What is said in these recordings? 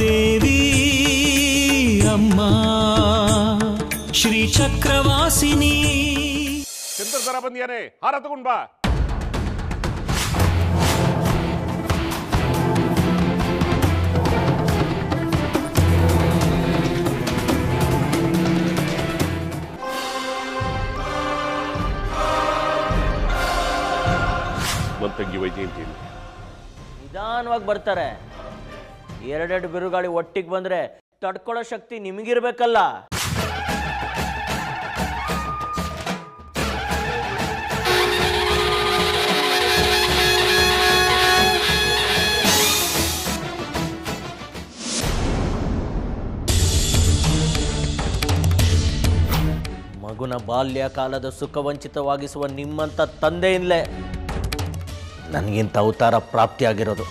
ದೇವಿ ಅಮ್ಮ ಶ್ರೀ ಚಕ್ರವಾಸಿನಿ. ಚಂದ್ರ ದರ ಬಂದಿಯಾನೆ, ಹಾರ ತಗೊಂಡ್ ಬಾ. ತಂಗಿ ವೈಜಯಂತಿ ನಿಧಾನವಾಗಿ ಬರ್ತಾರೆ. ಎರಡೆರಡು ಬಿರುಗಾಳಿ ಒಟ್ಟಿಗೆ ಬಂದ್ರೆ ತಡ್ಕೊಳ್ಳೋ ಶಕ್ತಿ ನಿಮಗಿರ್ಬೇಕಲ್ಲ. ಮಗುನ ಬಾಲ್ಯ ಕಾಲದ ಸುಖವಂಚಿತವಾಗಿಸುವ ನಿಮ್ಮಂಥ ತಂದೆಯಿಂದಲೇ ನನಗಿಂತ ಅವತಾರ ಪ್ರಾಪ್ತಿಯಾಗಿರೋದು.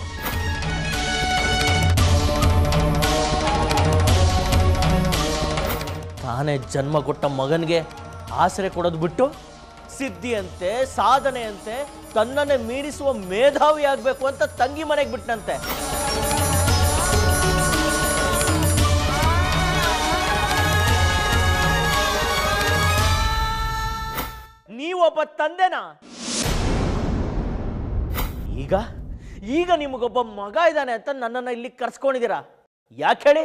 ತಾನೇ ಜನ್ಮ ಕೊಟ್ಟ ಮಗನಿಗೆ ಆಸರೆ ಕೊಡೋದು ಬಿಟ್ಟು ಸಿದ್ಧಿಯಂತೆ ಸಾಧನೆಯಂತೆ ತನ್ನನ್ನೇ ಮೀರಿಸುವ ಮೇಧಾವಿ ಆಗಬೇಕು ಅಂತ ತಂಗಿ ಮನೆಗೆ ಬಿಟ್ಟನಂತೆ. ನೀವೊಬ್ಬ ತಂದೆನಾ? ಈಗ ನಿಮಗೊಬ್ಬ ಮಗ ಇದ್ದಾನೆ ಅಂತ ನನ್ನನ್ನು ಇಲ್ಲಿ ಕರ್ಸ್ಕೊಂಡಿದ್ದೀರಾ. ಯಾಕೆ ಹೇಳಿ?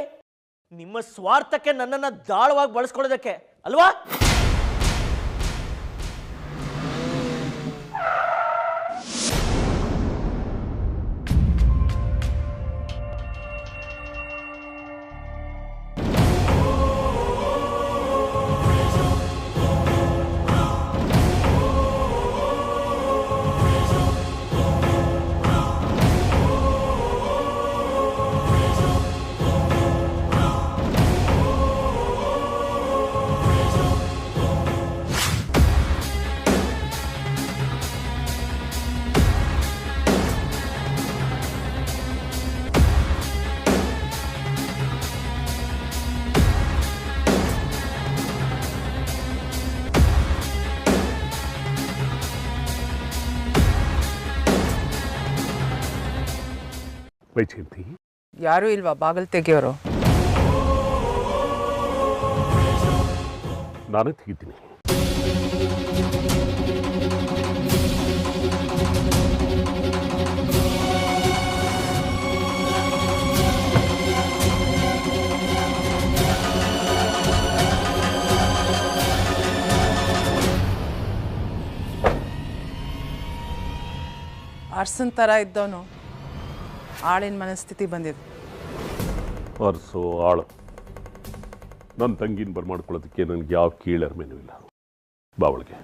ನಿಮ್ಮ ಸ್ವಾರ್ಥಕ್ಕೆ ನನ್ನನ್ನು ದಾಳವಾಗಿ ಬಳಸ್ಕೊಳ್ಳೋದಕ್ಕೆ ಅಲ್ವಾ? ವೈಜಯಂತಿ, ಯಾರೂ ಇಲ್ವಾ ಬಾಗಿಲು ತೆಗೆಯೋರು? ನಾನೇ ತೆಗಿತೀನಿ. ಅರ್ಸನ್ ಥರ ಇದ್ದವನು ಆಳಿನ ಮನಸ್ಥಿತಿ ಬಂದಿದೆ. ಅರ್ಸೋ ಆಳು ನನ್ನ ತಂಗಿನ ಬರ್ಮಾಡ್ಕೊಳ್ಳೋದಕ್ಕೆ ನನಗೆ ಯಾವ ಕೀಳರ್ಮೇನೂ ಇಲ್ಲ. ಬಾವಳಿಗೆ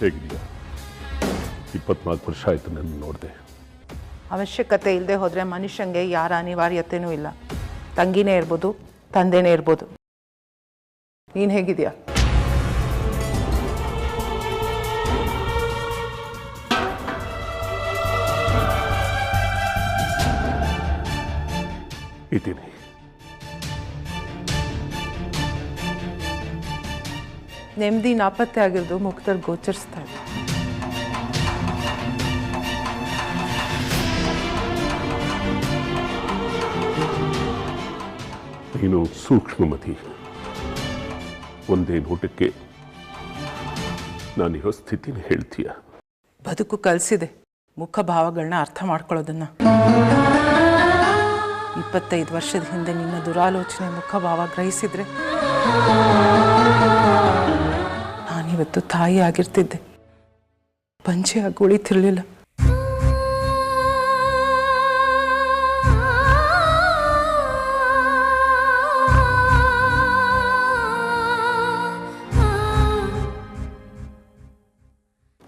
ಹೇಗಿದೆಯಾ? 24 ವರ್ಷ ಆಯಿತು ನನ್ನ ನೋಡಿದೆ. ಅವಶ್ಯಕತೆ ಇಲ್ಲದೆ ಹೋದರೆ ಮನುಷ್ಯಂಗೆ ಯಾರ ಅನಿವಾರ್ಯತೆಯೂ ಇಲ್ಲ. ತಂಗಿನೇ ಇರ್ಬೋದು, ತಂದೆನೇ ಇರ್ಬೋದು. ನೀನು ಹೇಗಿದೆಯಾ? ಇದ್ದೀನಿ. ನೆಮ್ಮದಿ ನಾಪತ್ತೆ ಆಗಿರೋದು ಮುಖದಲ್ಲಿ ಗೋಚರಿಸ್ತಾ ಇದೆ. ನೀನು ಸೂಕ್ಷ್ಮಮತಿ. ಒಂದೇ ನೋಟಕ್ಕೆ ನಾನಿರೋ ಸ್ಥಿತಿನ ಹೇಳ್ತೀಯ. ಬದುಕು ಕಲಿಸಿದೆ ಮುಖ ಭಾವಗಳನ್ನ ಅರ್ಥ ಮಾಡ್ಕೊಳ್ಳೋದನ್ನ. 25 ವರ್ಷದ ಹಿಂದೆ ನಿನ್ನ ದುರಾಲೋಚನೆ ಮುಖಭಾವ ಗ್ರಹಿಸಿದ್ರೆ ನಾನಿವತ್ತು ತಾಯಿ ಆಗಿರ್ತಿದ್ದೆ, ಪಂಚೆಯಾಗಿ ಉಳಿತಿರ್ಲಿಲ್ಲ.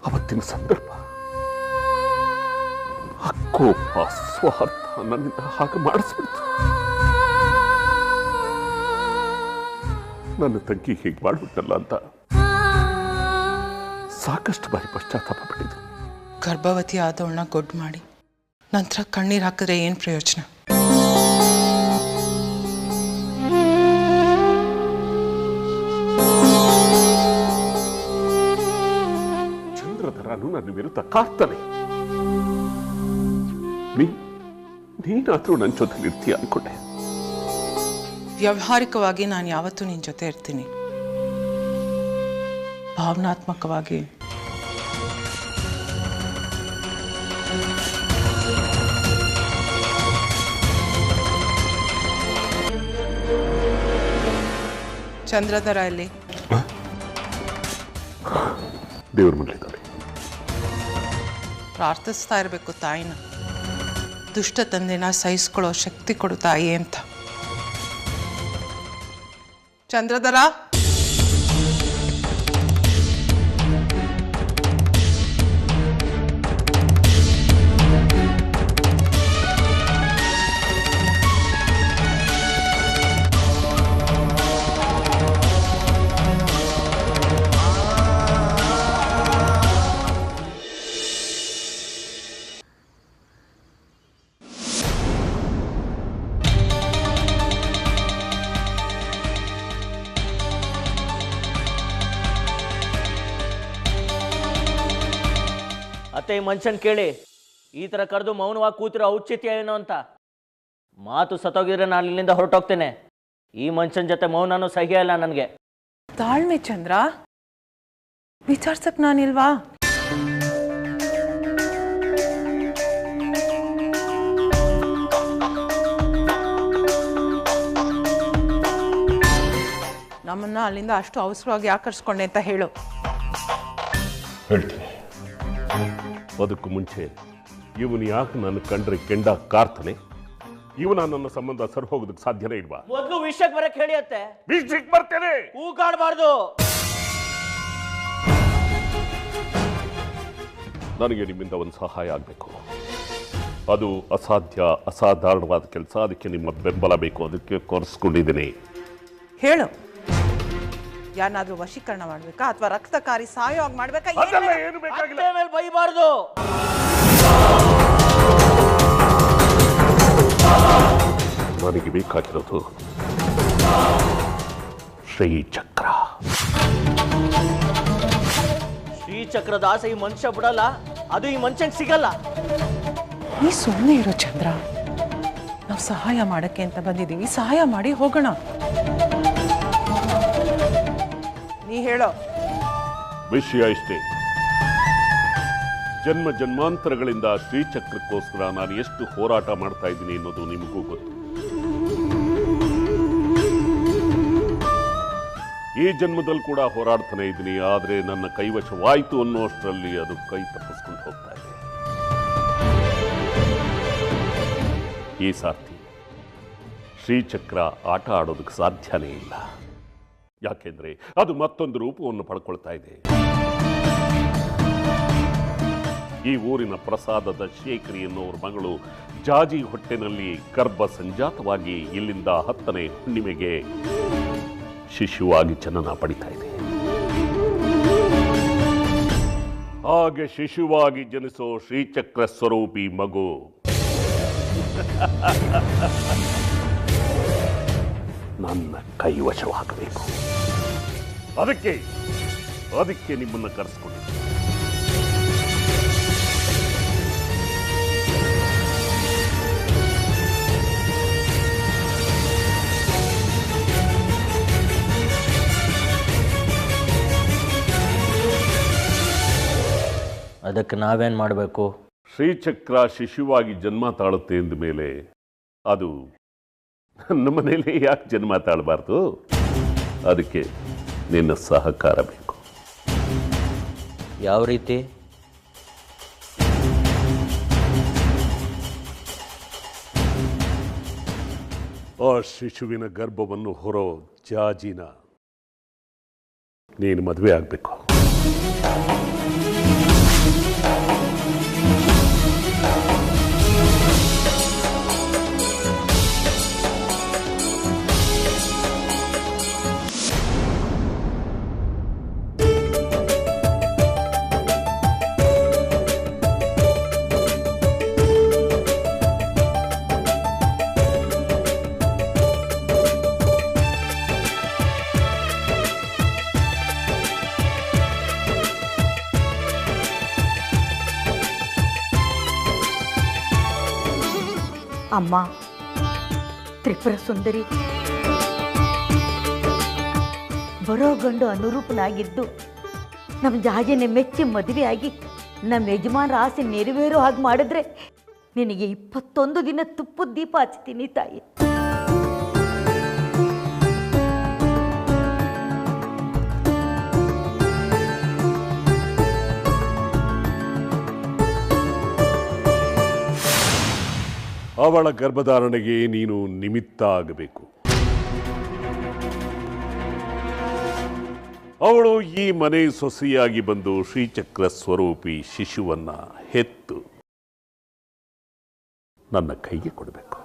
ಅವತ್ತಿನ ಸಂದರ್ಭ, ಕೋಪ, ಸ್ವಾರ್ಥ ನನ್ನಿಂದ ಹಾಗೆ ಮಾಡಿಸ್ಬಿಡ್ತು. ನನ್ನ ತಂಗಿ ಹೀಗೆ ಮಾಡ್ಬಿಟ್ಟಲ್ಲ ಅಂತ ಸಾಕಷ್ಟು ಬಾರಿ ಪಶ್ಚಾತ್ತಾಪ ಪಟ್ಟಿದ್ದು. ಗರ್ಭವತಿ ಆದವಳನ್ನ ಗೊಡ್ಡು ಮಾಡಿ ನಂತರ ಕಣ್ಣೀರು ಹಾಕಿದ್ರೆ ಏನು ಪ್ರಯೋಜನ? ಚಂದ್ರಧರನು ನನ್ನ ವಿರುದ್ಧ ಕಾರ್ತಾನೆ. ನೀನಾದ್ರೂ ನನ್ನ ಜೊತೆಲಿ ಇರ್ತೀಯ ಅನ್ಕೊಂಡೆ. ವ್ಯಾವಹಾರಿಕವಾಗಿ ನಾನು ಯಾವತ್ತೂ ನಿನ್ನ ಜೊತೆ ಇರ್ತೀನಿ. ಭಾವನಾತ್ಮಕವಾಗಿ ಚಂದ್ರಧರ ಅಲ್ಲಿ ದೇವ್ರ ಮನೇಲಿದ್ದಾನೆ. ಪ್ರಾರ್ಥಿಸ್ತಾ ಇರಬೇಕು ತಾಯಿನ, ದುಷ್ಟ ತಂದೆನ ಸಹಿಸ್ಕೊಳ್ಳೋ ಶಕ್ತಿ ಕೊಡು ತಾಯಿ ಅಂತ. ಚಂದ್ರಧರ, ಅತ್ತೆ, ಈ ಮನುಷ್ಯನ್ ಕೇಳಿ ಈ ಥರ ಕರೆದು ಮೌನವಾಗಿ ಕೂತಿರೋ ಔಚಿತ್ಯ ಏನು ಅಂತ. ಮಾತು ಸತ್ತೋಗಿದ್ರೆ ನಾನು ಇಲ್ಲಿಂದ ಹೊರಟೋಗ್ತೇನೆ. ಈ ಮನುಷ್ಯನ ಜೊತೆ ಮೌನನೂ ಸಹ್ಯ ಇಲ್ಲ ನನಗೆ. ತಾಳ್ಮೆ ಚಂದ್ರ, ವಿಚಾರ್ಸಕ್ ನಾನಿಲ್ವಾ? ನಮ್ಮನ್ನ ಅಲ್ಲಿಂದ ಅಷ್ಟು ಅವಸರವಾಗಿ ಆಕರ್ಸ್ಕೊಂಡೆ ಅಂತ ಹೇಳು. ಹೇಳ್ತೀನಿ. ಅದಕ್ಕೂ ಮುಂಚೆ ಇವನು ಯಾಕೆ ನನ್ನ ಕಂಡ್ರೆ ಕೆಂಡ ಕಾರ್ತಾನೆ? ಇವನ ನನ್ನ ಸಂಬಂಧ ಸರ್ ಹೋಗೋದಕ್ಕೆ ಸಾಧ್ಯನೇ ಇಲ್ವಾ? ಮೊದಲು ವಿಷಯಕ್ಕೆ ಬರಕ್ಕೆ ಹೇಳಿ ಅತ್ತೆ. ವಿಷಯಕ್ಕೆ ಬರ್ತೇನೆ. ಕೂಗಾಡಬಾರ್ದು. ನನಗೆ ನಿಮ್ಮಿಂದ ಒಂದು ಸಹಾಯ ಆಗಬೇಕು. ಅದು ಅಸಾಧ್ಯ, ಅಸಾಧಾರಣವಾದ ಕೆಲಸ. ಅದಕ್ಕೆ ನಿಮ್ಮ ಬೆಂಬಲ ಬೇಕು. ಅದಕ್ಕೆ ಕೊರೆಸ್ಕೊಂಡಿದ್ದೀನಿ. ಹೇಳು, ಯಾರನ್ನಾದ್ರೂ ವಶೀಕರಣ ಮಾಡ್ಬೇಕಾ ಅಥವಾ ರಕ್ತಕಾರಿ ಸಾಯೋಗಿ ಮಾಡ್ಬೇಕಾ? ಏನು ಬೇಕಾಗಿಲ್ಲ. ಮೇಲೆ ಬೈಬಾರ್ದು. ನನಗೆ ಬೇಕಾಗಿರೋದು ಶ್ರೀಚಕ್ರ. ಶ್ರೀಚಕ್ರದ ಆಸೆ ಈ ಮನುಷ್ಯ ಬಿಡಲ್ಲ. ಅದು ಈ ಮನುಷ್ಯಂಗೆ ಸಿಗಲ್ಲ. ನೀ ಸುಮ್ಮನೆ ಇರೋ ಚಂದ್ರ. ನಾವು ಸಹಾಯ ಮಾಡಕ್ಕೆ ಅಂತ ಬಂದಿದ್ದೀವಿ. ಸಹಾಯ ಮಾಡಿ ಹೋಗೋಣ. ನೀ ಹೇಳೋ. ವಿಷಯ ಇಷ್ಟೇ. ಜನ್ಮ ಜನ್ಮಾಂತರಗಳಿಂದ ಶ್ರೀಚಕ್ರಕ್ಕೋಸ್ಕರ ನಾನು ಎಷ್ಟು ಹೋರಾಟ ಮಾಡ್ತಾ ಇದ್ದೀನಿ ಅನ್ನೋದು ನಿಮಗೂ ಗೊತ್ತು. ಈ ಜನ್ಮದಲ್ಲಿ ಕೂಡ ಹೋರಾಡ್ತಾನೆ ಇದ್ದೀನಿ. ಆದರೆ ನನ್ನ ಕೈವಶವಾಯಿತು ಅನ್ನೋಷ್ಟರಲ್ಲಿ ಅದು ಕೈ ತಪ್ಪಿಸ್ಕೊಂಡು ಹೋಗ್ತಾ ಇದೆ. ಈ ಸಾರ್ತಿ ಶ್ರೀಚಕ್ರ ಆಟ ಆಡೋದಕ್ಕೆ ಸಾಧ್ಯನೇ ಇಲ್ಲ. ಯಾಕೆಂದ್ರೆ ಅದು ಮತ್ತೊಂದು ರೂಪವನ್ನು ಪಡ್ಕೊಳ್ತಾ ಇದೆ. ಈ ಊರಿನ ಪ್ರಸಾದದ ಶೇಖರಿ ಎನ್ನುವರ ಮಗಳು ಜಾಜಿ ಹೊಟ್ಟೆನಲ್ಲಿ ಗರ್ಭ ಸಂಜಾತವಾಗಿ ಇಲ್ಲಿಂದ 10ನೇ ಹುಣ್ಣಿಮೆಗೆ ಶಿಶುವಾಗಿ ಜನನ ಪಡಿತಾ ಇದೆ. ಹಾಗೆ ಶಿಶುವಾಗಿ ಜನಿಸೋ ಶ್ರೀಚಕ್ರ ಸ್ವರೂಪಿ ಮಗು ನನ್ನ ಕೈವಶವಾಗಬೇಕು. ಅದಕ್ಕೆ ನಿಮ್ಮನ್ನು ಕರೆಸ್ಕೊಂಡು ಅದಕ್ಕೆ ನಾವೇನು ಮಾಡಬೇಕು? ಶ್ರೀಚಕ್ರ ಶಿಶುವಾಗಿ ಜನ್ಮ ತಾಳುತ್ತೆ ಎಂದ ಮೇಲೆ ಅದು ನನ್ನ ಮನೇಲಿ ಯಾಕೆ ಜನ್ಮ ತಾಳಬಾರ್ದು? ಅದಕ್ಕೆ ನಿನ್ನ ಸಹಕಾರ ಬೇಕು. ಯಾವ ರೀತಿ? ಆ ಶಿಶುವಿನ ಗರ್ಭವನ್ನು ಹೊರೋ ಜಾಜಿನ ನೀನು ಮದುವೆ ಆಗಬೇಕು. ಅಮ್ಮ, ತ್ರಿಪುರ ಸುಂದರಿ ಬರೋ ಗಂಡು ಅನುರೂಪನಾಗಿದ್ದು ನಮ್ಮ ಜಾಜಿನ ಮೆಚ್ಚಿ ಮದುವೆಯಾಗಿ ನಮ್ಮ ಯಜಮಾನರ ಆಸೆ ನೆರವೇರೋ ಹಾಗೆ ಮಾಡಿದ್ರೆ ನಿನಗೆ 21 ದಿನ ತುಪ್ಪದ ದೀಪ ಹಚ್ತೀನಿ ತಾಯಿ. ಅವಳ ಗರ್ಭಧಾರಣೆಗೆ ನೀನು ನಿಮಿತ್ತ ಆಗಬೇಕು. ಅವಳು ಈ ಮನೆ ಸೊಸೆಯಾಗಿ ಬಂದು ಶ್ರೀಚಕ್ರ ಸ್ವರೂಪಿ ಶಿಶುವನ್ನ ಹೆತ್ತು ನನ್ನ ಕೈಗೆ ಕೊಡಬೇಕು.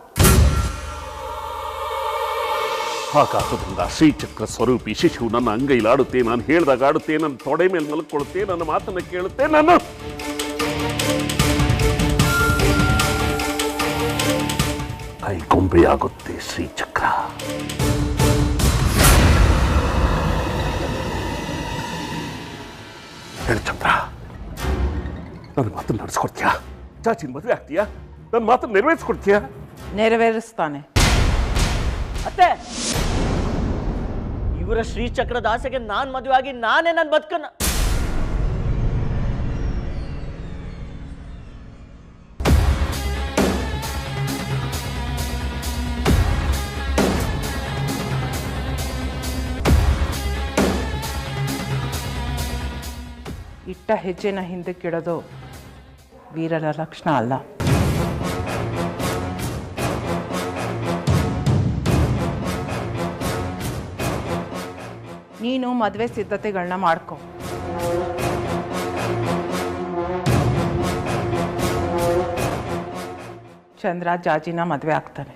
ಆಕಾಶದಿಂದ ಶ್ರೀಚಕ್ರ ಸ್ವರೂಪಿ ಶಿಶು ನನ್ನ ಅಂಗೈಲಾಡುತ್ತೆ, ನಾನು ಹೇಳ್ದಾಗ ಆಡುತ್ತೆ, ನನ್ನ ತೊಡೆ ಮೇಲೆ ಮಲ್ಕೊಳ್ಳುತ್ತೆ, ನನ್ನ ಮಾತನ್ನು ಕೇಳುತ್ತೆ, ನನ್ನ ಕೈ ಗೊಂಬೆಯಾಗುತ್ತೆ ಶ್ರೀಚಕ್ರ. ಹೇಳು ಚಂದ್ರ, ನನ್ನ ಮಾತನ್ನು ನಡೆಸ್ಕೊಡ್ತೀಯಾ? ಚಾಚಿನ ಮದುವೆ ಆಗ್ತೀಯಾ? ನನ್ನ ಮಾತನ್ನು ನೆರವೇರಿಸ್ಕೊಡ್ತೀಯಾ? ನೆರವೇರಿಸ್ತಾನೆ. ಅತ್ತೆ, ಇವರ ಶ್ರೀಚಕ್ರದ ಆಸೆಗೆ ನಾನು ಮದುವೆ ಆಗಿ ನಾನೇ ನನ್ನ ಬದುಕನ್ನ ಇಟ್ಟ ಹೆಜ್ಜೆನ ಹಿಂದಕ್ಕಿಡೋದು ವೀರರ ಲಕ್ಷಣ ಅಲ್ಲ. ನೀನು ಮದುವೆ ಸಿದ್ಧತೆಗಳನ್ನ ಮಾಡ್ಕೊ. ಚಂದ್ರ ಜಾಜಿನ ಮದುವೆ ಆಗ್ತಾನೆ.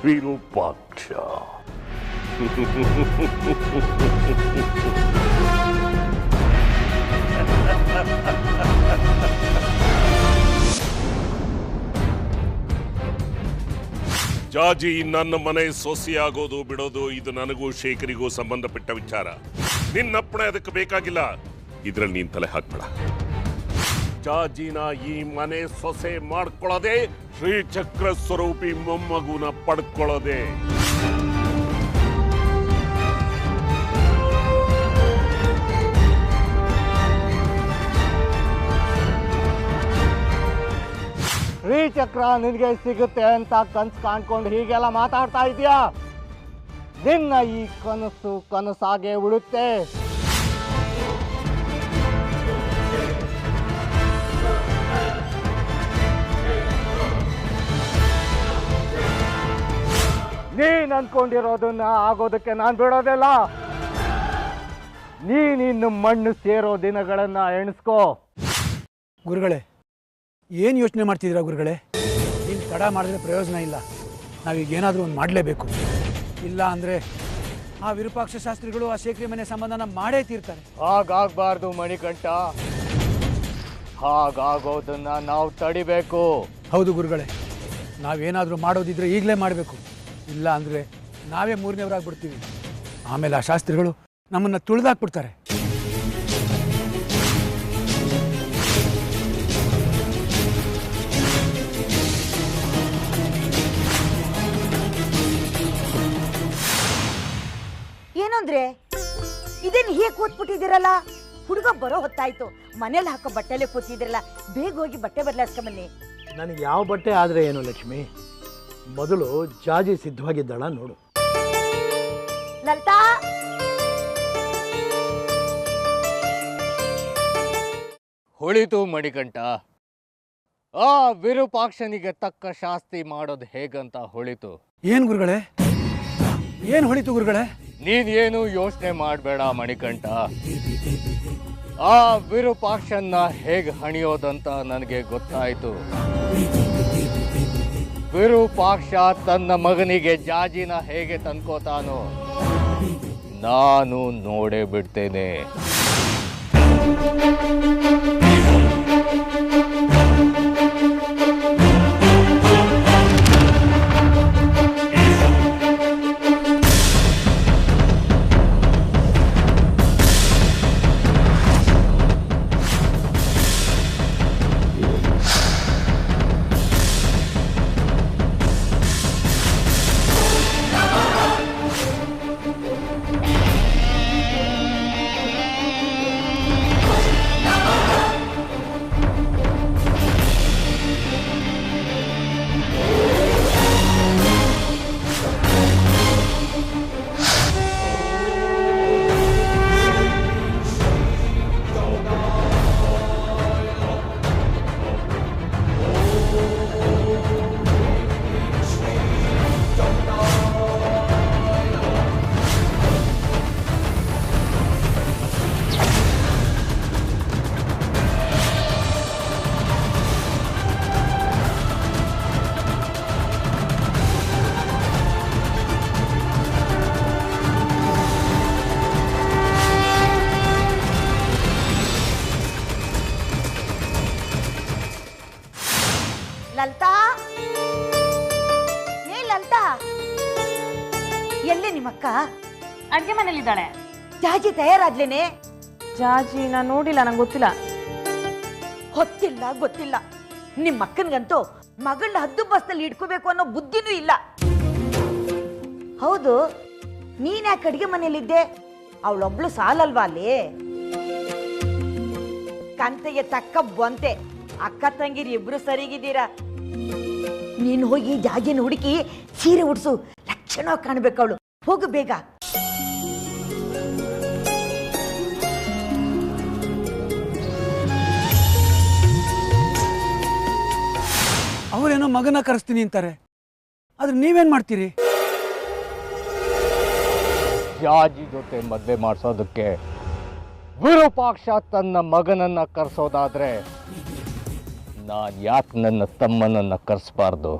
ವಿರೂಪಾಕ್ಷ, ಜಾಜಿ ನನ್ನ ಮನೆ ಸೊಸೆಯಾಗೋದು ಬಿಡೋದು ಇದು ನನಗೂ ಶೇಖರಿಗೂ ಸಂಬಂಧಪಟ್ಟ ವಿಚಾರ. ನಿನ್ನಪ್ಪಣೆ ಅದಕ್ಕೆ ಬೇಕಾಗಿಲ್ಲ. ಇದ್ರಲ್ಲಿ ನೀನ್ ತಲೆ ಹಾಕ್ಬೇಡ. ಜಾಜಿನ ಈ ಮನೆ ಸೊಸೆ ಮಾಡ್ಕೊಳ್ಳೋದೆ, ಶ್ರೀಚಕ್ರ ಸ್ವರೂಪಿ ಮೊಮ್ಮಗುನ ಪಡ್ಕೊಳ್ಳೋದೆ. ಶ್ರೀಚಕ್ರ ನಿನಗೆ ಸಿಗುತ್ತೆ ಅಂತ ಕನಸು ಕಾಣ್ಕೊಂಡು ಹೀಗೆಲ್ಲ ಮಾತಾಡ್ತಾ ಇದೀಯಾ? ನಿನ್ನ ಈ ಕನಸು ಕನಸಾಗೆ ಉಳುತ್ತೆ. ನೀನ್ ಅನ್ಕೊಂಡಿರೋದನ್ನ ಆಗೋದಕ್ಕೆ ನಾನು ಬಿಡೋದಿಲ್ಲ. ನೀನಿನ್ನು ಮಣ್ಣು ಸೇರೋ ದಿನಗಳನ್ನ ಎಣಿಸ್ಕೋ. ಗುರುಗಳೇ, ಏನು ಯೋಚನೆ ಮಾಡ್ತಿದ್ದೀರಾ ಗುರುಗಳೇ? ನೀನು ತಡ ಮಾಡಿದ್ರೆ ಪ್ರಯೋಜನ ಇಲ್ಲ. ನಾವೀಗ ಏನಾದರೂ ಒಂದು ಮಾಡಲೇಬೇಕು. ಇಲ್ಲ ಅಂದರೆ ಆ ವಿರೂಪಾಕ್ಷ ಶಾಸ್ತ್ರಿಗಳು ಆ ಶೇಖರಿ ಮನೆ ಸಂಬಂಧನ ಮಾಡೇ ತೀರ್ತಾರೆ. ಹಾಗಾಗಬಾರ್ದು ಮಣಿಕಂಠ. ಹಾಗಾಗೋದನ್ನ ನಾವು ತಡಿಬೇಕು. ಹೌದು ಗುರುಗಳೇ, ನಾವೇನಾದರೂ ಮಾಡೋದಿದ್ರೆ ಈಗಲೇ ಮಾಡಬೇಕು. ಇಲ್ಲ ಅಂದರೆ ನಾವೇ ಮೂರನೇವರಾಗ್ಬಿಡ್ತೀವಿ. ಆಮೇಲೆ ಆ ಶಾಸ್ತ್ರಿಗಳು ನಮ್ಮನ್ನು ತುಳಿದಾಕ್ಬಿಡ್ತಾರೆ. ಏನಂದ್ರೆ ಇದೇನು ಹೀಗೆ ಕೂತ್ಬಿಟ್ಟಿದ್ದೀರಲ್ಲ? ಹುಡುಗ ಬರೋ ಹೊತ್ತಾಯ್ತು, ಮನೇಲಿ ಹಾಕೋ ಬಟ್ಟೆಲೆ ಕೂತಿದ್ದೀರಲ್ಲ, ಬೇಗ ಹೋಗಿ ಬಟ್ಟೆ ಬದಲಾಯಿಸ್ಕೊಂಬನ್ನಿ. ನನಗೆ ಯಾವ ಬಟ್ಟೆ ಆದರೆ ಏನು ಲಕ್ಷ್ಮಿ, ಮೊದಲು ಜಾಜಿ ಸಿದ್ಧವಾಗಿದ್ದಾಳ ನೋಡು. ಲಲಿತಾ, ಹೊಳಿತು ಮಣಿಕಂಠ. ಆ ವಿರೂಪಾಕ್ಷನಿಗೆ ತಕ್ಕ ಶಾಸ್ತಿ ಮಾಡೋದು ಹೇಗಂತ ಹೊಳಿತು. ಏನು ಗುರುಗಳೇ, ಏನು ಹೊಳಿತು ಗುರುಗಳೇ? ನೀನೇನು ಯೋಚನೆ ಮಾಡಬೇಡ ಮಣಿಕಂಠ. ಆ ವಿರೂಪಾಕ್ಷನ್ನ ಹೇಗೆ ಹಣಿಯೋದಂತ ನನಗೆ ಗೊತ್ತಾಯ್ತು. ವಿರೂಪಾಕ್ಷ ತನ್ನ ಮಗನಿಗೆ ಜಾಜಿನ ಹೇಗೆ ತಂದ್ಕೋತಾನೋ, ನಾನು ನೋಡೇ ಬಿಡ್ತೇನೆ. ಲಲಿತಾ, ಏ ಲಲಿತಾ, ಎಲ್ಲಿ ನಿಮ್ಮಕ್ಕ? ಅಡ್ಗೆ ಮನೇಲಿದ್ದಾಳೆ. ಜಾಜಿ ತಯಾರಾದ್ಲೇನೆ? ಜಾಜಿ ನಾನು ನೋಡಿಲ್ಲ, ನಂಗೆ ಗೊತ್ತಿಲ್ಲ. ಗೊತ್ತಿಲ್ಲ. ನಿಮ್ಮ ಅಕ್ಕನ್ಗಂತೂ ಮಗಳನ್ನ ಹದ್ದು ಬಸ್ನಲ್ಲಿ ಇಟ್ಕೋಬೇಕು ಅನ್ನೋ ಬುದ್ಧಿನೂ ಇಲ್ಲ. ಹೌದು, ನೀನ್ ಯಾಕೆ ಅಡಿಗೆ ಮನೇಲಿದ್ದೆ? ಅವಳೊಬ್ಳು ಸಾಲಲ್ವಾ ಅಲ್ಲಿ? ಕಂತೆಗೆ ತಕ್ಕ ಬಂತೆ, ಅಕ್ಕ ತಂಗಿರಿ ಇಬ್ರು ಸರಿಗಿದ್ದೀರಾ. ನೀನು ಹೋಗಿ ಜಾಜಿನ ಹುಡುಕಿ ಸೀರೆ ಉಡ್ಸು, ಲಕ್ಷಣ ಕಾಣ್ಬೇಕು ಅವಳು. ಹೋಗು ಬೇಗ. ಅವರೇನೋ ಮಗನ ಕರೆಸ್ತೀನಿ ಅಂತಾರೆ, ಆದ್ರೆ ನೀವೇನ್ ಮಾಡ್ತೀರಿ? ಜಾಜಿ ಜೊತೆ ಮದುವೆ ಮಾಡಿಸೋದಕ್ಕೆ ವಿರೂಪಾಕ್ಷ ತನ್ನ ಮಗನನ್ನ ಕರೆಸೋದಾದ್ರೆ ನಾನು ಯಾಕೆ ನನ್ನ ತಮ್ಮನನ್ನ ಕರೆಸಬಾರ್ದು?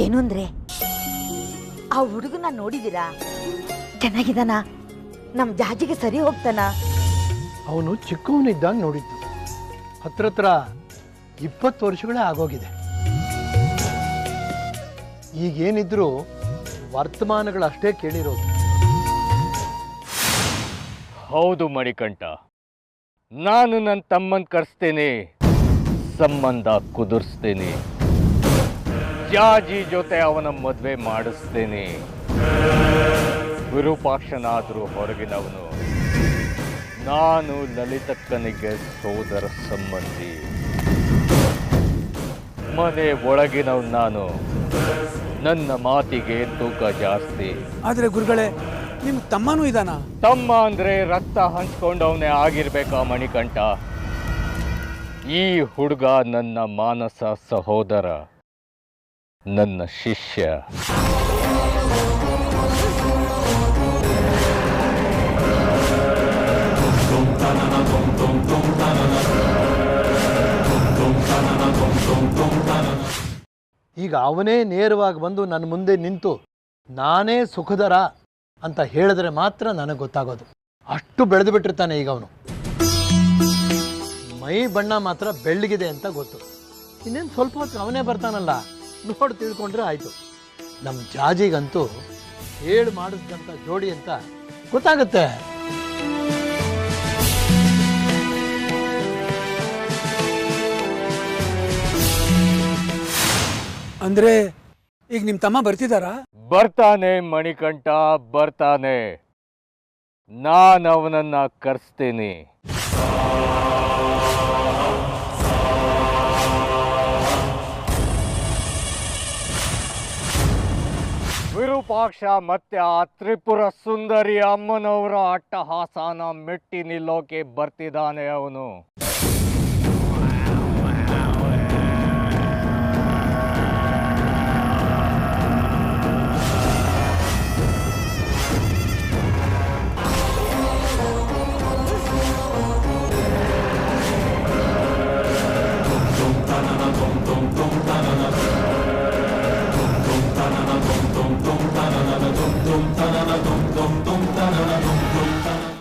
ಏನು ಅಂದ್ರೆ, ಆ ಹುಡುಗನ ನೋಡಿದೀರಾ? ಚೆನ್ನಾಗಿದ್ದಾನ? ನಮ್ ಜಾಜಿಗೆ ಸರಿ ಹೋಗ್ತಾನ? ಅವನು ಚಿಕ್ಕವನಿದ್ದಾಗ ನೋಡಿದ್ದು, ಹತ್ರ 20 ವರ್ಷಗಳೇ ಆಗೋಗಿದೆ. ಈಗೇನಿದ್ರು ವರ್ತಮಾನಗಳಷ್ಟೇ ಕೇಳಿರೋದು. ಹೌದು ಮಣಿಕಂಠ, ನಾನು ನನ್ನ ತಮ್ಮನ್ ಕರೆಸ್ತೇನೆ, ಸಂಬಂಧ ಕುದುರಿಸ್ತೇನೆ, ಜಾಜಿ ಜೊತೆ ಅವನ ಮದುವೆ ಮಾಡಿಸ್ತೇನೆ. ವಿರೂಪಾಕ್ಷನಾದರೂ ಹೊರಗಿನವನು, ನಾನು ಲಲಿತಕ್ಕನಿಗೆ ಸೋದರ ಸಂಬಂಧಿ. ಮನೆ ಒಳಗಿನವ್ ನಾನು, ನನ್ನ ಮಾತಿಗೆ ತೂಕ ಜಾಸ್ತಿ. ಆದ್ರೆ ಗುರುಗಳೇ, ನಿಮ್ ತಮ್ಮನೂ ಇದಾನ? ತಮ್ಮ ಅಂದ್ರೆ ರಕ್ತ ಹಂಚ್ಕೊಂಡವನೇ ಆಗಿರ್ಬೇಕಾ ಮಣಿಕಂಠ? ಈ ಹುಡುಗ ನನ್ನ ಮಾನಸ ಸಹೋದರ, ನನ್ನ ಶಿಷ್ಯ. ಈಗ ಅವನೇ ನೇರವಾಗಿ ಬಂದು ನನ್ನ ಮುಂದೆ ನಿಂತು ನಾನೇ ಸುಖದರ ಅಂತ ಹೇಳಿದ್ರೆ ಮಾತ್ರ ನನಗೆ ಗೊತ್ತಾಗೋದು. ಅಷ್ಟು ಬೆಳೆದು ಬಿಟ್ಟಿರ್ತಾನೆ ಈಗ ಅವನು. ಮೈ ಬಣ್ಣ ಮಾತ್ರ ಬೆಳ್ಳಗಿದೆ ಅಂತ ಗೊತ್ತು. ಇನ್ನೇನು ಸ್ವಲ್ಪ ಹೊತ್ತು ಅವನೇ ಬರ್ತಾನಲ್ಲ, ನೋಡಿ ತಿಳ್ಕೊಂಡ್ರೆ ಆಯ್ತು. ನಮ್ಮ ಜಾಜಿಗಂತೂ ಹೇಳಿ ಮಾಡಿಸಿದಂಥ ಜೋಡಿ ಅಂತ ಗೊತ್ತಾಗುತ್ತೆ. ಅಂದ್ರೆ ಈಗ ನಿಮ್ ತಮ್ಮ ಬರ್ತಿದಾರಾ? ಬರ್ತಾನೆ ಮಣಿಕಂಠ, ಬರ್ತಾನೆ. ನಾನು ಅವನನ್ನ ಕರೆಸ್ತೀನಿ. ವಿರೂಪಾಕ್ಷ ಮತ್ತೆ ಆ ತ್ರಿಪುರ ಸುಂದರಿ ಅಮ್ಮನವರ ಅಟ್ಟಹಾಸನ ಮೆಟ್ಟಿ ನಿಲ್ಲೋಕೆ ಬರ್ತಿದ್ದಾನೆ ಅವನು.